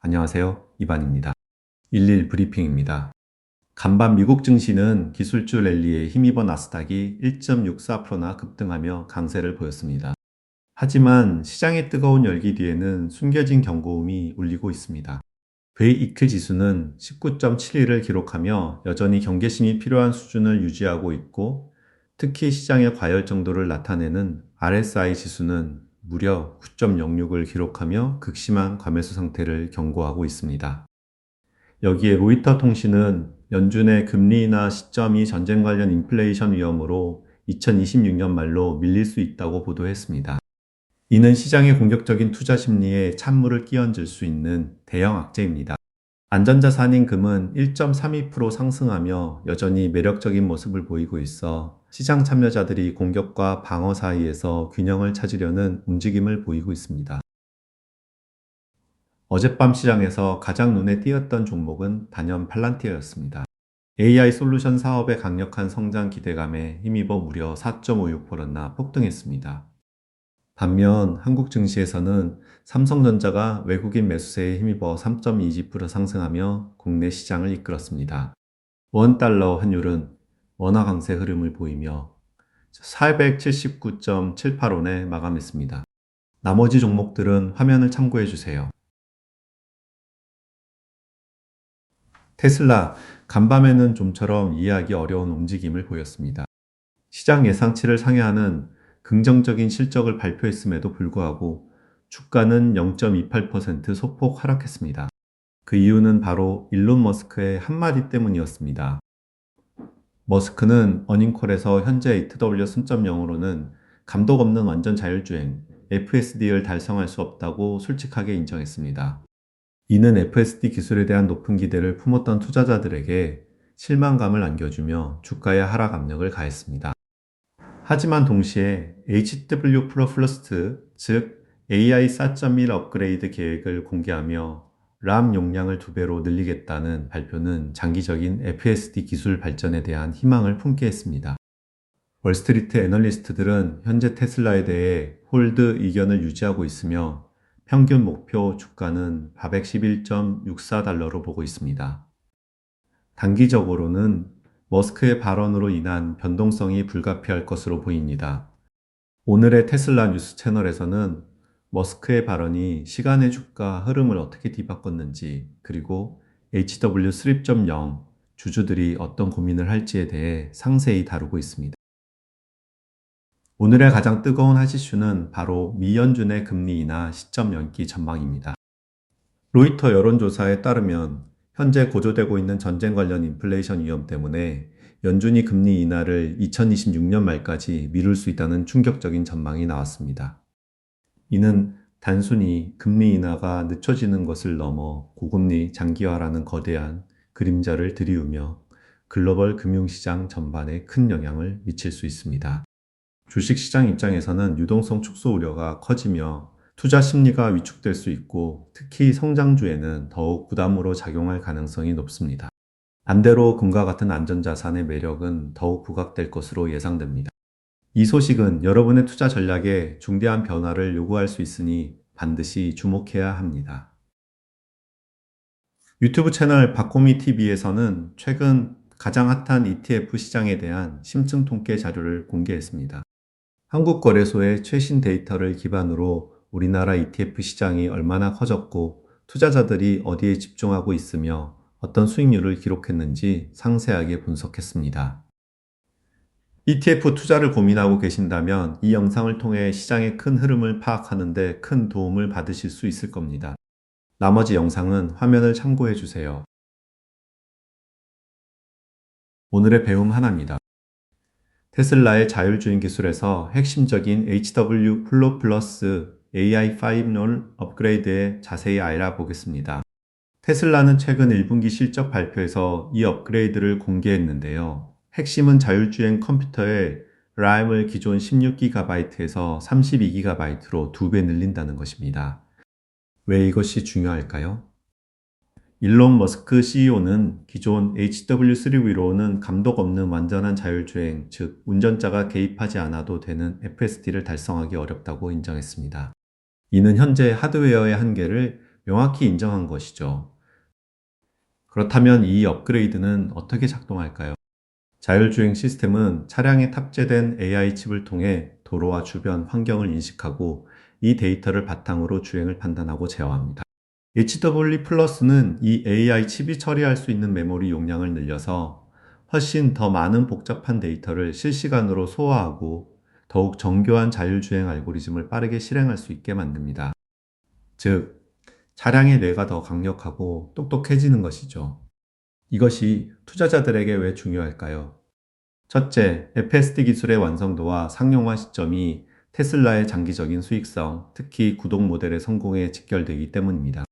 안녕하세요. 이반입니다. 11 브리핑입니다. 간밤 미국 증시는 기술주 랠리에 힘입어 나스닥이 1.64%나 급등하며 강세를 보였습니다. 하지만 시장의 뜨거운 열기 뒤에는 숨겨진 경고음이 울리고 있습니다. VIX 지수는 19.71을 기록하며 여전히 경계심이 필요한 수준을 유지하고 있고, 특히 시장의 과열 정도를 나타내는 RSI 지수는 무려 9.06을 기록하며 극심한 과매수 상태를 경고하고 있습니다. 여기에 로이터 통신은 연준의 금리 인하 시점이 전쟁 관련 인플레이션 위험으로 2026년 말로 밀릴 수 있다고 보도했습니다. 이는 시장의 공격적인 투자 심리에 찬물을 끼얹을 수 있는 대형 악재입니다. 안전자산인 금은 1.32% 상승하며 여전히 매력적인 모습을 보이고 있어 시장 참여자들이 공격과 방어 사이에서 균형을 찾으려는 움직임을 보이고 있습니다. 어젯밤 시장에서 가장 눈에 띄었던 종목은 단연 팔란티어였습니다. AI 솔루션 사업의 강력한 성장 기대감에 힘입어 무려 4.56%나 폭등했습니다. 반면 한국 증시에서는 삼성전자가 외국인 매수세에 힘입어 3.20% 상승하며 국내 시장을 이끌었습니다. 원달러 환율은 원화 강세 흐름을 보이며 479.785원에 마감했습니다. 나머지 종목들은 화면을 참고해 주세요. 테슬라, 간밤에는 좀처럼 이해하기 어려운 움직임을 보였습니다. 시장 예상치를 상회하는 긍정적인 실적을 발표했음에도 불구하고 주가는 0.28% 소폭 하락했습니다. 그 이유는 바로 일론 머스크의 한마디 때문이었습니다. 머스크는 어닝콜에서 현재 HW 순점0으로는 감독 없는 완전 자율주행 FSD를 달성할 수 없다고 솔직하게 인정했습니다. 이는 FSD 기술에 대한 높은 기대를 품었던 투자자들에게 실망감을 안겨주며 주가의 하락 압력을 가했습니다. 하지만 동시에 HW 플러스트, 즉 AI 4.1 업그레이드 계획을 공개하며 람 용량을 2배로 늘리겠다는 발표는 장기적인 FSD 기술 발전에 대한 희망을 품게 했습니다. 월스트리트 애널리스트들은 현재 테슬라에 대해 홀드 의견을 유지하고 있으며 평균 목표 주가는 411.64달러로 보고 있습니다. 단기적으로는 머스크의 발언으로 인한 변동성이 불가피할 것으로 보입니다. 오늘의 테슬라 뉴스 채널에서는 머스크의 발언이 시간의 주가 흐름을 어떻게 뒤바꿨는지, 그리고 HW 3.0 주주들이 어떤 고민을 할지에 대해 상세히 다루고 있습니다. 오늘의 가장 뜨거운 핫 이슈는 바로 미 연준의 금리 인하 시점 연기 전망입니다. 로이터 여론조사에 따르면 현재 고조되고 있는 전쟁 관련 인플레이션 위험 때문에 연준이 금리 인하를 2026년 말까지 미룰 수 있다는 충격적인 전망이 나왔습니다. 이는 단순히 금리 인하가 늦춰지는 것을 넘어 고금리 장기화라는 거대한 그림자를 들이우며 글로벌 금융시장 전반에 큰 영향을 미칠 수 있습니다. 주식시장 입장에서는 유동성 축소 우려가 커지며 투자 심리가 위축될 수 있고, 특히 성장주에는 더욱 부담으로 작용할 가능성이 높습니다. 반대로 금과 같은 안전자산의 매력은 더욱 부각될 것으로 예상됩니다. 이 소식은 여러분의 투자 전략에 중대한 변화를 요구할 수 있으니 반드시 주목해야 합니다. 유튜브 채널 박코미TV에서는 최근 가장 핫한 ETF 시장에 대한 심층 통계 자료를 공개했습니다. 한국거래소의 최신 데이터를 기반으로 우리나라 ETF 시장이 얼마나 커졌고 투자자들이 어디에 집중하고 있으며 어떤 수익률을 기록했는지 상세하게 분석했습니다. ETF 투자를 고민하고 계신다면 이 영상을 통해 시장의 큰 흐름을 파악하는 데 큰 도움을 받으실 수 있을 겁니다. 나머지 영상은 화면을 참고해 주세요. 오늘의 배움 하나입니다. 테슬라의 자율주행 기술에서 핵심적인 HW 플로 플러스 AI5론 업그레이드에 자세히 알아보겠습니다. 테슬라는 최근 1분기 실적 발표에서 이 업그레이드를 공개했는데요. 핵심은 자율주행 컴퓨터의 램을 기존 16GB에서 32GB로 2배 늘린다는 것입니다. 왜 이것이 중요할까요? 일론 머스크 CEO는 기존 HW3 위로는 감독 없는 완전한 자율주행, 즉 운전자가 개입하지 않아도 되는 FSD를 달성하기 어렵다고 인정했습니다. 이는 현재 하드웨어의 한계를 명확히 인정한 것이죠. 그렇다면 이 업그레이드는 어떻게 작동할까요? 자율주행 시스템은 차량에 탑재된 AI 칩을 통해 도로와 주변 환경을 인식하고 이 데이터를 바탕으로 주행을 판단하고 제어합니다. HW 플러스는 이 AI 칩이 처리할 수 있는 메모리 용량을 늘려서 훨씬 더 많은 복잡한 데이터를 실시간으로 소화하고 더욱 정교한 자율주행 알고리즘을 빠르게 실행할 수 있게 만듭니다. 즉, 차량의 뇌가 더 강력하고 똑똑해지는 것이죠. 이것이 투자자들에게 왜 중요할까요? 첫째, FSD 기술의 완성도와 상용화 시점이 테슬라의 장기적인 수익성, 특히 구동 모델의 성공에 직결되기 때문입니다.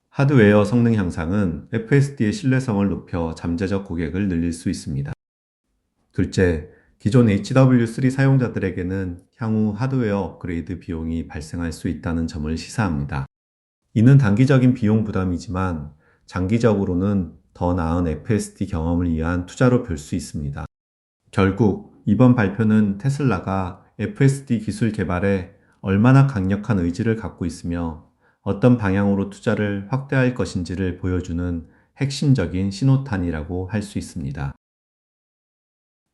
하드웨어 성능 향상은 FSD의 신뢰성을 높여 잠재적 고객을 늘릴 수 있습니다. 둘째, 기존 HW3 사용자들에게는 향후 하드웨어 업그레이드 비용이 발생할 수 있다는 점을 시사합니다. 이는 단기적인 비용 부담이지만 장기적으로는 더 나은 FSD 경험을 위한 투자로 볼 수 있습니다. 결국 이번 발표는 테슬라가 FSD 기술 개발에 얼마나 강력한 의지를 갖고 있으며 어떤 방향으로 투자를 확대할 것인지를 보여주는 핵심적인 신호탄이라고 할 수 있습니다.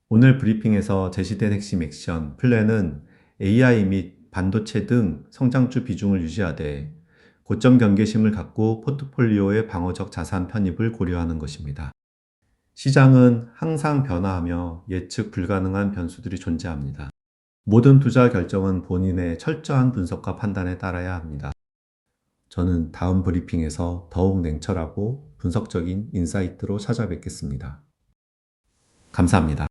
오늘 브리핑에서 제시된 핵심 액션 플랜은 AI 및 반도체 등 성장주 비중을 유지하되 고점 경계심을 갖고 포트폴리오의 방어적 자산 편입을 고려하는 것입니다. 시장은 항상 변화하며 예측 불가능한 변수들이 존재합니다. 모든 투자 결정은 본인의 철저한 분석과 판단에 따라야 합니다. 저는 다음 브리핑에서 더욱 냉철하고 분석적인 인사이트로 찾아뵙겠습니다. 감사합니다.